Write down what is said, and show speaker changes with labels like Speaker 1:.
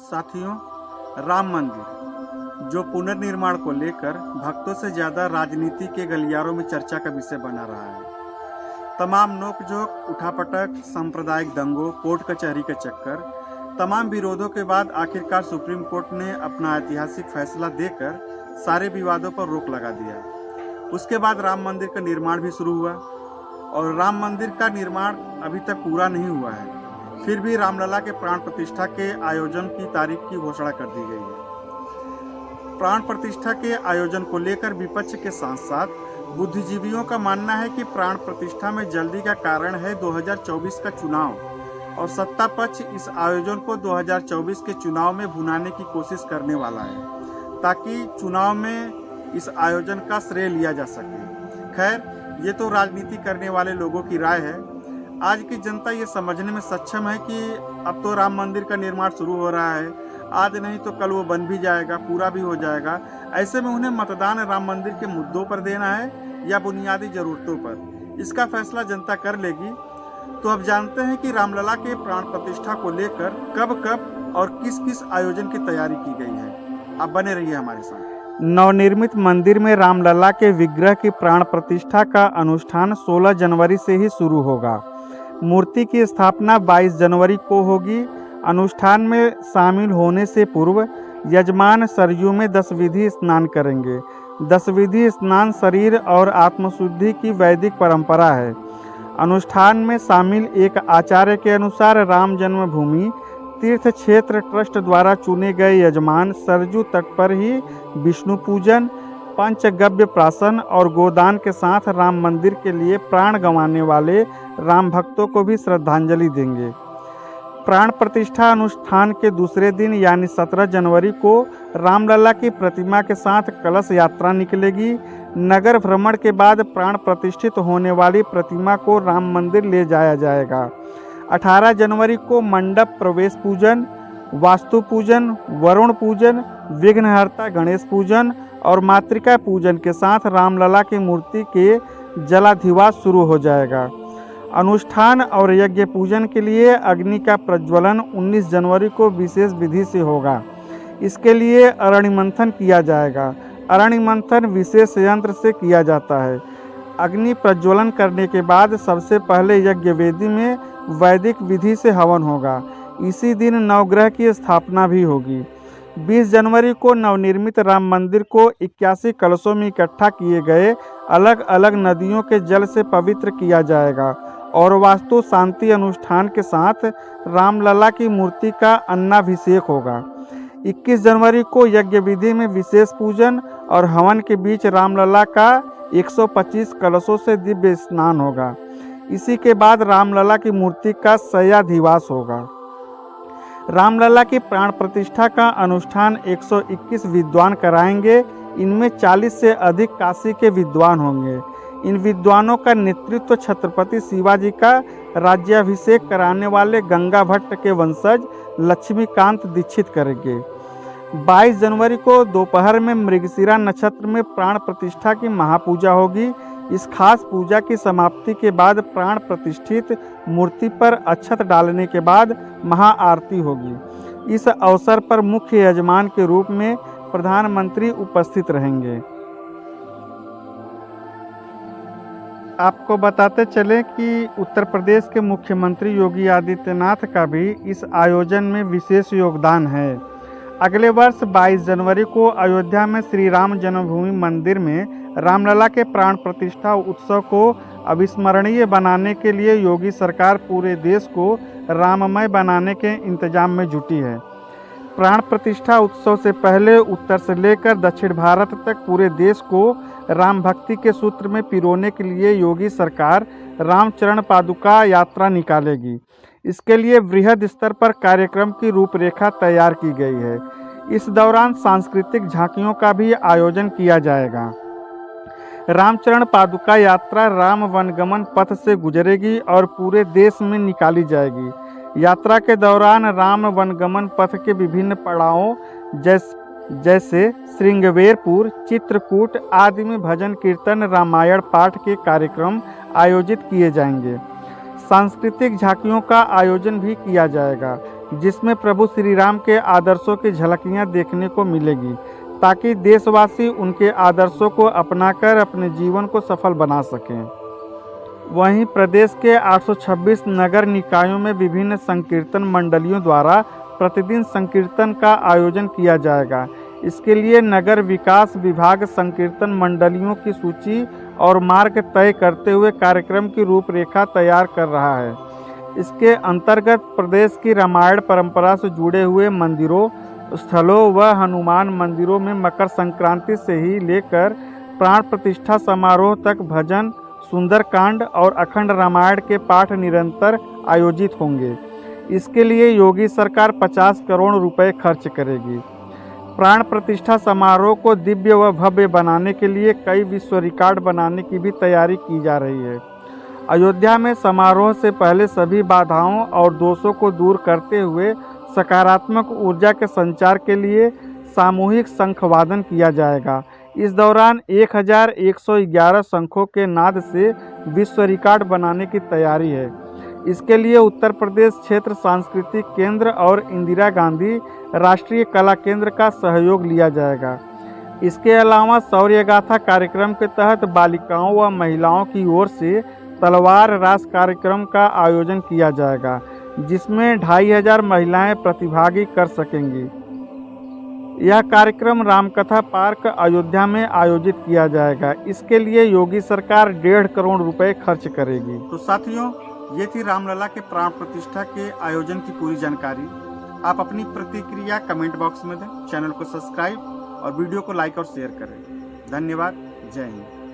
Speaker 1: साथियों, राम मंदिर जो पुनर्निर्माण को लेकर भक्तों से ज़्यादा राजनीति के गलियारों में चर्चा का विषय बना रहा है। तमाम नोकझोंक, उठापटक, सांप्रदायिक दंगों, कोर्ट कचहरी के चक्कर, तमाम विरोधों के बाद आखिरकार सुप्रीम कोर्ट ने अपना ऐतिहासिक फैसला देकर सारे विवादों पर रोक लगा दिया। उसके बाद राम मंदिर का निर्माण भी शुरू हुआ और राम मंदिर का निर्माण अभी तक पूरा नहीं हुआ है। फिर भी रामलला के प्राण प्रतिष्ठा के आयोजन की तारीख की घोषणा कर दी गई है। प्राण प्रतिष्ठा के आयोजन को लेकर विपक्ष के साथ साथ बुद्धिजीवियों का मानना है कि प्राण प्रतिष्ठा में जल्दी का कारण है 2024 का चुनाव और सत्ता पक्ष इस आयोजन को 2024 के चुनाव में भुनाने की कोशिश करने वाला है ताकि चुनाव में इस आयोजन का श्रेय लिया जा सके। खैर, ये तो राजनीति करने वाले लोगों की राय है। आज की जनता ये समझने में सक्षम है कि अब तो राम मंदिर का निर्माण शुरू हो रहा है, आज नहीं तो कल वो बन भी जाएगा, पूरा भी हो जाएगा। ऐसे में उन्हें मतदान राम मंदिर के मुद्दों पर देना है या बुनियादी ज़रूरतों पर, इसका फैसला जनता कर लेगी। तो अब जानते हैं कि रामलला के प्राण प्रतिष्ठा को लेकर कब और किस किस आयोजन की तैयारी की गई है। आप बने रहिए हमारे साथ। नवनिर्मित मंदिर में रामलला के विग्रह की प्राण प्रतिष्ठा का अनुष्ठान 16 जनवरी से ही शुरू होगा। मूर्ति की स्थापना 22 जनवरी को होगी। अनुष्ठान में शामिल होने से पूर्व यजमान सरयू में 10 विधि स्नान करेंगे। 10 विधि स्नान शरीर और आत्मशुद्धि की वैदिक परंपरा है। अनुष्ठान में शामिल एक आचार्य के अनुसार राम जन्मभूमि तीर्थ क्षेत्र ट्रस्ट द्वारा चुने गए यजमान सरजू तट पर ही विष्णु पूजन, पंचगव्य प्राशन और गोदान के साथ राम मंदिर के लिए प्राण गंवाने वाले राम भक्तों को भी श्रद्धांजलि देंगे। प्राण प्रतिष्ठा अनुष्ठान के दूसरे दिन यानी 17 जनवरी को रामलला की प्रतिमा के साथ कलश यात्रा निकलेगी। नगर भ्रमण के बाद प्राण प्रतिष्ठित होने वाली प्रतिमा को राम मंदिर ले जाया जाएगा। 18 जनवरी को मंडप प्रवेश पूजन, वास्तु पूजन, वरुण पूजन, विघ्नहर्ता गणेश पूजन और मातृका पूजन के साथ रामलला की मूर्ति के जलाधिवास शुरू हो जाएगा। अनुष्ठान और यज्ञ पूजन के लिए अग्नि का प्रज्वलन 19 जनवरी को विशेष विधि से होगा। इसके लिए अरणि मंथन किया जाएगा। अरणि मंथन विशेष यंत्र से किया जाता है। अग्नि प्रज्वलन करने के बाद सबसे पहले यज्ञ वेदी में वैदिक विधि से हवन होगा। इसी दिन नवग्रह की स्थापना भी होगी। 20 जनवरी को नवनिर्मित राम मंदिर को 81 कलशों में इकट्ठा किए गए अलग अलग नदियों के जल से पवित्र किया जाएगा और वास्तु शांति अनुष्ठान के साथ रामलला की मूर्ति का अन्नाभिषेक होगा। 21 जनवरी को यज्ञ विधि में विशेष पूजन और हवन के बीच रामलला का 125 कलशों से दिव्य स्नान होगा। इसी के बाद रामलला की मूर्ति का शय्याधिवास होगा। रामलला की प्राण प्रतिष्ठा का अनुष्ठान 121 विद्वान कराएंगे। इनमें 40 से अधिक काशी के विद्वान होंगे। इन विद्वानों का नेतृत्व छत्रपति शिवाजी का राज्याभिषेक कराने वाले गंगा भट्ट के वंशज लक्ष्मीकांत दीक्षित करेंगे। 22 जनवरी को दोपहर में मृगशिरा नक्षत्र में प्राण प्रतिष्ठा की महापूजा होगी। इस खास पूजा की समाप्ति के बाद प्राण प्रतिष्ठित मूर्ति पर अक्षत डालने के बाद महाआरती होगी। इस अवसर पर मुख्य यजमान के रूप में प्रधानमंत्री उपस्थित रहेंगे। आपको बताते चलें कि उत्तर प्रदेश के मुख्यमंत्री योगी आदित्यनाथ का भी इस आयोजन में विशेष योगदान है। अगले वर्ष 22 जनवरी को अयोध्या में श्री राम जन्मभूमि मंदिर में रामलला के प्राण प्रतिष्ठा उत्सव को अविस्मरणीय बनाने के लिए योगी सरकार पूरे देश को राममय बनाने के इंतजाम में जुटी है। प्राण प्रतिष्ठा उत्सव से पहले उत्तर से लेकर दक्षिण भारत तक पूरे देश को राम भक्ति के सूत्र में पिरोने के लिए योगी सरकार रामचरण पादुका यात्रा निकालेगी। इसके लिए वृहद स्तर पर कार्यक्रम की रूपरेखा तैयार की गई है। इस दौरान सांस्कृतिक झांकियों का भी आयोजन किया जाएगा। रामचरण पादुका यात्रा राम वनगमन पथ से गुजरेगी और पूरे देश में निकाली जाएगी। यात्रा के दौरान राम वनगमन पथ के विभिन्न पड़ावों जैसे श्रृंगवेरपुर, चित्रकूट आदि में भजन कीर्तन, रामायण पाठ के कार्यक्रम आयोजित किए जाएंगे। सांस्कृतिक झांकियों का आयोजन भी किया जाएगा। जिसमें प्रभु श्री राम के आदर्शों की झलकियां देखने को मिलेगी, ताकि देशवासी उनके आदर्शों को अपनाकर अपने जीवन को सफल बना सकें। वहीं प्रदेश के 826 नगर निकायों में विभिन्न संकीर्तन मंडलियों द्वारा प्रतिदिन संकीर्तन का आयोजन किया जाएगा। इसके लिए नगर विकास विभाग संकीर्तन मंडलियों की सूची और मार्ग तय करते हुए कार्यक्रम की रूपरेखा तैयार कर रहा है। इसके अंतर्गत प्रदेश की रामायण परंपरा से जुड़े हुए मंदिरों, स्थलों व हनुमान मंदिरों में मकर संक्रांति से ही लेकर प्राण प्रतिष्ठा समारोह तक भजन, सुंदरकांड और अखंड रामायण के पाठ निरंतर आयोजित होंगे। इसके लिए योगी सरकार 50 करोड़ रुपए खर्च करेगी। प्राण प्रतिष्ठा समारोह को दिव्य व भव्य बनाने के लिए कई विश्व रिकॉर्ड बनाने की भी तैयारी की जा रही है। अयोध्या में समारोह से पहले सभी बाधाओं और दोषों को दूर करते हुए सकारात्मक ऊर्जा के संचार के लिए सामूहिक शंखवादन किया जाएगा। इस दौरान 1111 शंखों के नाद से विश्व रिकॉर्ड बनाने की तैयारी है। इसके लिए उत्तर प्रदेश क्षेत्र सांस्कृतिक केंद्र और इंदिरा गांधी राष्ट्रीय कला केंद्र का सहयोग लिया जाएगा। इसके अलावा शौर्य गाथा कार्यक्रम के तहत बालिकाओं व महिलाओं की ओर से तलवार रास कार्यक्रम का आयोजन किया जाएगा, जिसमें 2500 महिलाएं प्रतिभागी कर सकेंगी। यह कार्यक्रम रामकथा पार्क अयोध्या में आयोजित किया जाएगा। इसके लिए योगी सरकार 1.5 करोड़ रुपए खर्च करेगी। तो साथियों, ये थी रामलला के प्राण प्रतिष्ठा के आयोजन की पूरी जानकारी। आप अपनी प्रतिक्रिया कमेंट बॉक्स में दें, चैनल को सब्सक्राइब और वीडियो को लाइक और शेयर करें। धन्यवाद। जय हिंद।